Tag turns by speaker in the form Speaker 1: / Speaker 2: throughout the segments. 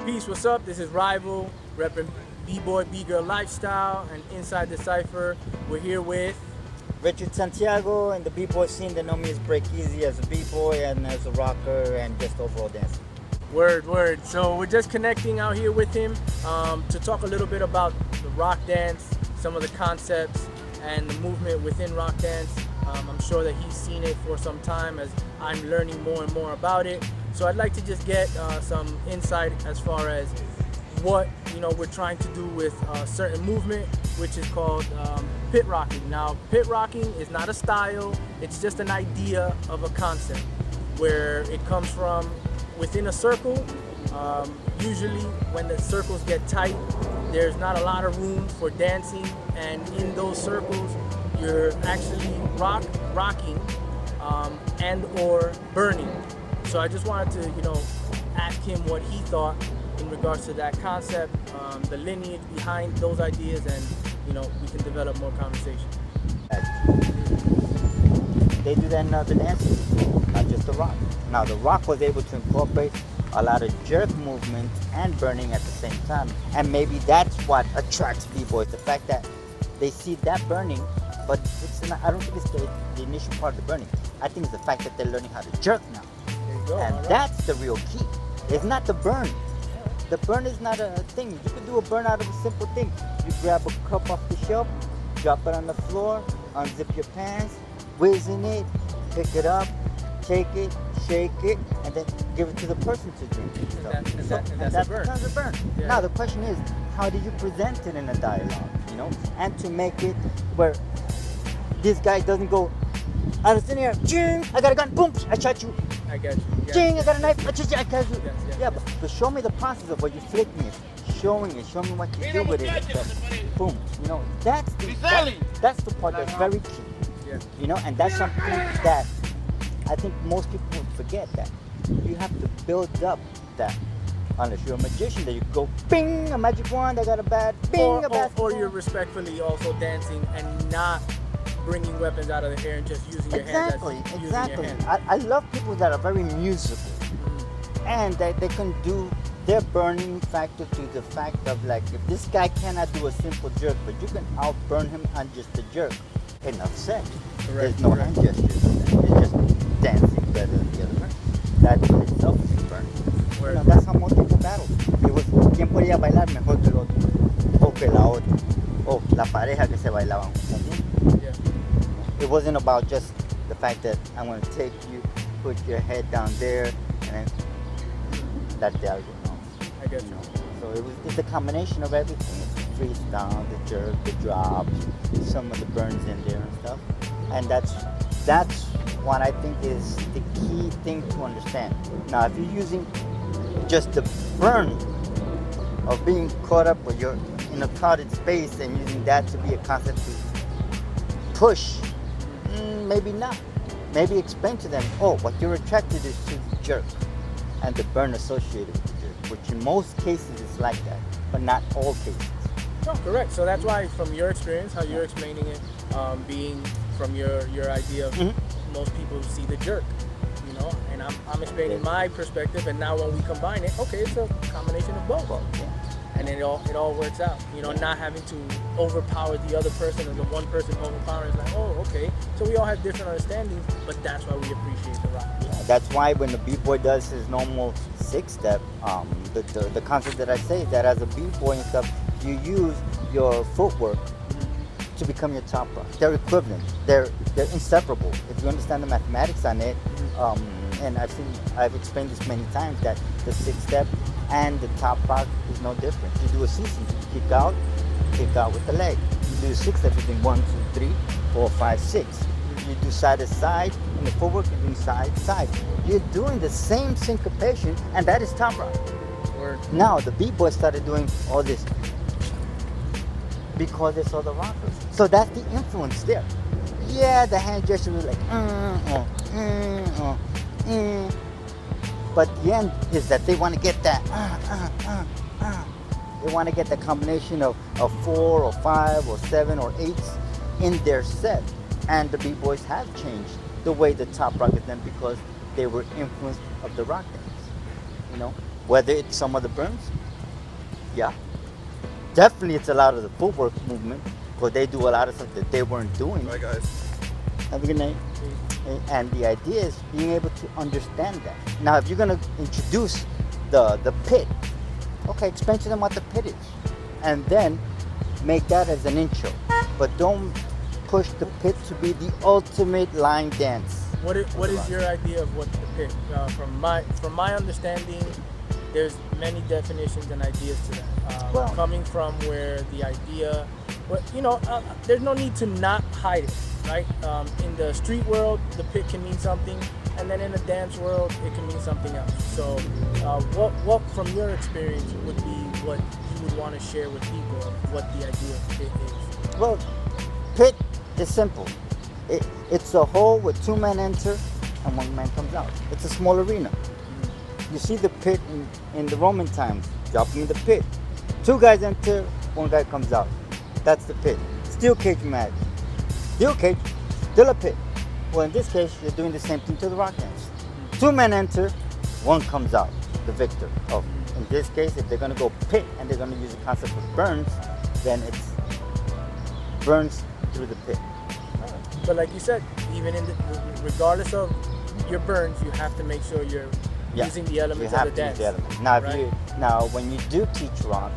Speaker 1: Peace, what's up? This is Rival, repping B-Boy B-Girl lifestyle, and inside the Cypher, we're here with
Speaker 2: Richard Santiago, and the B-Boy scene. They know me as Break Easy, as a B-Boy and as a rocker and just overall dancer.
Speaker 1: Word. So we're just connecting out here with him to talk a little bit about the rock dance, some of the concepts and the movement within rock dance. I'm sure that he's seen it for some time as I'm learning more and more about it. So I'd like to just get some insight as far as what we're trying to do with a certain movement, which is called pit rocking. Now, pit rocking is not a style; it's just an idea of a concept where it comes from within a circle. Usually, when the circles get tight, there's not a lot of room for dancing, and in those circles, you're actually rocking and or burning. So I just wanted to, ask him what he thought in regards to that concept, the lineage behind those ideas, and we can develop more conversation.
Speaker 2: They do that in other dances, not just the rock. Now the rock was able to incorporate a lot of jerk movement and burning at the same time, and maybe that's what attracts B-boys, the fact that they see that burning, but it's not, I don't think it's the initial part of the burning. I think it's the fact that they're learning how to jerk now.
Speaker 1: There you go.
Speaker 2: And
Speaker 1: right.
Speaker 2: That's the real key. It's not the burn. The burn is not a thing. You can do a burn out of a simple thing. You grab a cup off the shelf, drop it on the floor, unzip your pants, whiz in it, pick it up, take it, shake it, and then give it to the person to drink.
Speaker 1: And that's a burn.
Speaker 2: That's a burn.
Speaker 1: Yeah.
Speaker 2: Now the question is, how do you present it in a dialogue? And to make it where this guy doesn't go, I was sitting here, ching, I got a gun, boom, I shot you.
Speaker 1: I got you.
Speaker 2: Ching, I got a knife, I shot you, I got you.
Speaker 1: Yes.
Speaker 2: But show me the process of what you flicking it, showing it, show me what you do with it. Boom. That's the part that's very key.
Speaker 1: Yeah.
Speaker 2: And that's something that I think most people would forget, that you have to build up that. Unless you're a magician, that you go, bing, a magic wand, I got a bat, bing, a basketball.
Speaker 1: Or you're respectfully also dancing and not bringing weapons out of the air and just using your hands.
Speaker 2: Exactly. I love people that are very musical, and that they can do their burning factor to the fact of, like, if this guy cannot do a simple jerk, but you can outburn him on just a jerk, enough said. There's no hand gestures. It's just dancing better than the other person. That in itself is burning. That's how most people battle. It was quién podía bailar mejor que el otro, o que la otra, o la pareja que se bailaban.
Speaker 1: Yeah.
Speaker 2: It wasn't about just the fact that I'm going to take you, put your head down there, and then that's the argument.
Speaker 1: I get you.
Speaker 2: So it's a combination of everything. It's the freestyle, the jerk, the drops, some of the burns in there and stuff. And that's what I think is the key thing to understand. Now, if you're using just the burn of being caught up, or you're in a crowded space and using that to be a concept to push, maybe not. Maybe explain to them, what you're attracted is to the jerk and the burn associated with the jerk, which in most cases is like that, but not all cases.
Speaker 1: No, correct. So that's why, from your experience, how you're explaining it, being from your idea of most people see the jerk, and I'm explaining my perspective, and now when we combine it, it's a combination of both. And then it all works out, not having to overpower the other person, or the one person overpowering. It's like, so we all have different understandings, but that's why we appreciate the rock.
Speaker 2: Yeah, that's why when the B-boy does his normal 6-step, the concept that I say, that as a B-boy and stuff, you use your footwork to become your top rock. They're equivalent. They're inseparable. If you understand the mathematics on it, and I've explained this many times, that the 6-step and the top rock is no different. You do a CC, you kick out with the leg. You do a 6-step, you're doing 1, 2, 3, 4, 5, 6. You do side to side, in the footwork you're doing side to side. You're doing the same syncopation, and that is top rock.
Speaker 1: Word.
Speaker 2: Now the B-boys started doing all this because they saw the rockers. So that's the influence there. Yeah, the hand gesture was like, but the end is that they want to get that, They want to get the combination of 4 or 5 or 7 or 8s in their set. And the B-boys have changed the way the top rock is done because they were influenced of the rock dance. Whether it's some of the burns, yeah. Definitely it's a lot of the footwork movement, because they do a lot of stuff that they weren't doing.
Speaker 3: Bye, guys.
Speaker 2: Have a good night. And the idea is being able to understand that. Now, if you're going to introduce the pit, okay, explain to them what the pit is. And then make that as an intro. But don't push the pit to be the ultimate line dance.
Speaker 1: What is your idea of what the pit? From my understanding, there's many definitions and ideas to that.
Speaker 2: Well,
Speaker 1: coming from where the idea, there's no need to not hide it, right? In the street world, the pit can mean something, and then in the dance world, it can mean something else. So, what from your experience would be what you would want to share with people of what the idea of pit is?
Speaker 2: Well, pit is simple. It's a hole with 2 men enter and 1 man comes out. It's a small arena. You see the pit in the Roman times, dropping in the pit. 2 guys enter, 1 guy comes out. That's the pit. Steel cage match. Steel cage, still a pit. Well, in this case, you're doing the same thing to the rock dance. 2 men enter, 1 comes out, the victor. Oh, in this case, if they're gonna go pit and they're gonna use the concept of burns, then it's burns through the pit.
Speaker 1: But like you said, even regardless of your burns, you have to make sure you're using the elements of the dance.
Speaker 2: Now,
Speaker 1: right?
Speaker 2: now, when you do teach rock,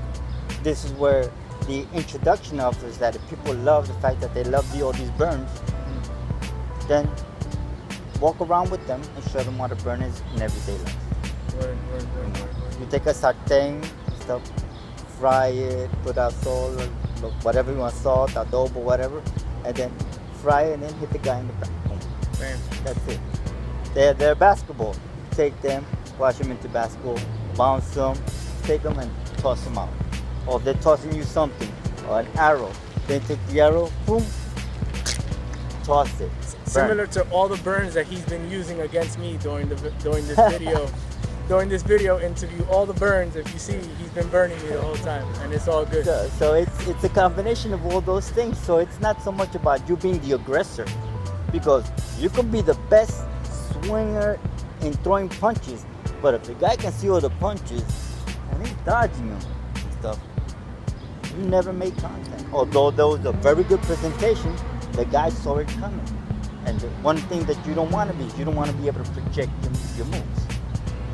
Speaker 2: this is where the introduction of is that if people love the fact that they love all these burns, then walk around with them and show them what a burn is in everyday life.
Speaker 1: Word.
Speaker 2: You take a sartén, stuff, fry it, put out salt, whatever you want, salt, adobo, whatever, and then fry it and then hit the guy in the back. Boom.
Speaker 1: Bam.
Speaker 2: That's it. They're basketball. Take them, squash them into basketball, bounce them, take them and toss them out. Or if they're tossing you something, or an arrow, then take the arrow, boom, toss it.
Speaker 1: Similar to all the burns that he's been using against me during this video. During this video interview, all the burns, if you see, he's been burning me the whole time, and it's all good.
Speaker 2: So it's a combination of all those things. So it's not so much about you being the aggressor, because you can be the best swinger in throwing punches, but if the guy can see all the punches and he's dodging them and stuff, you never make contact. Although there was a very good presentation, the guy saw it coming. And the one thing that you don't want to be is you don't want to be able to project your moves.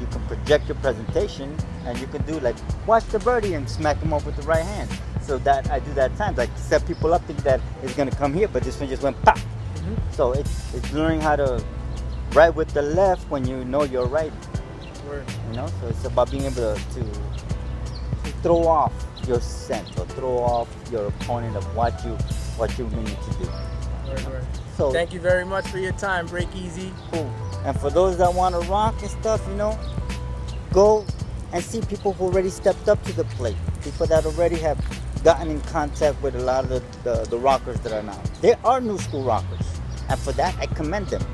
Speaker 2: You can project your presentation, and you can do like watch the birdie and smack him up with the right hand. So that I do that at times, like set people up think that it's gonna come here, but this one just went pop. Mm-hmm. So it's learning how to right with the left when you know you're right.
Speaker 1: Word.
Speaker 2: So it's about being able to throw off your scent or throw off your opponent of what you mean to do.
Speaker 1: Word.
Speaker 2: So
Speaker 1: thank you very much for your time. Break easy.
Speaker 2: Cool. And for those that want to rock and stuff, go and see people who already stepped up to the plate. People that already have gotten in contact with a lot of the rockers that are now. There are new school rockers, and for that I commend them.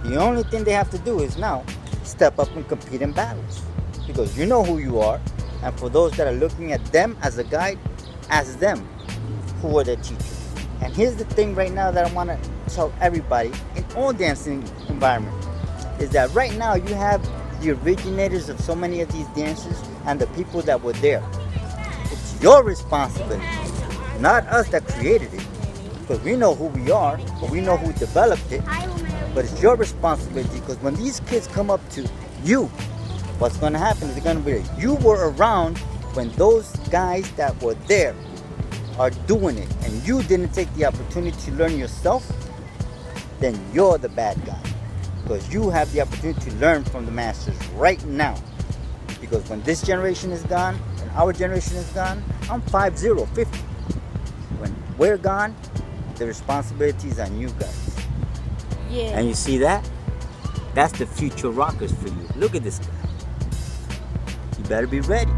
Speaker 2: The only thing they have to do is now step up and compete in battles, because you know who you are. And for those that are looking at them as a guide, ask them who are their teachers. And here's the thing right now that I want to tell everybody in all dancing environment is that right now you have the originators of so many of these dances and the people that were there. It's your responsibility, not us that created it, because we know who we are, but we know who developed it. But it's your responsibility, because when these kids come up to you, what's going to happen is they're going to be like, you were around when those guys that were there are doing it, and you didn't take the opportunity to learn yourself, then you're the bad guy. Because you have the opportunity to learn from the masters right now. Because when this generation is gone, and our generation is gone, I'm 50. When we're gone, the responsibility is on you guys.
Speaker 4: Yeah.
Speaker 2: And you see that? That's the future rockers for you. Look at this guy. You better be ready.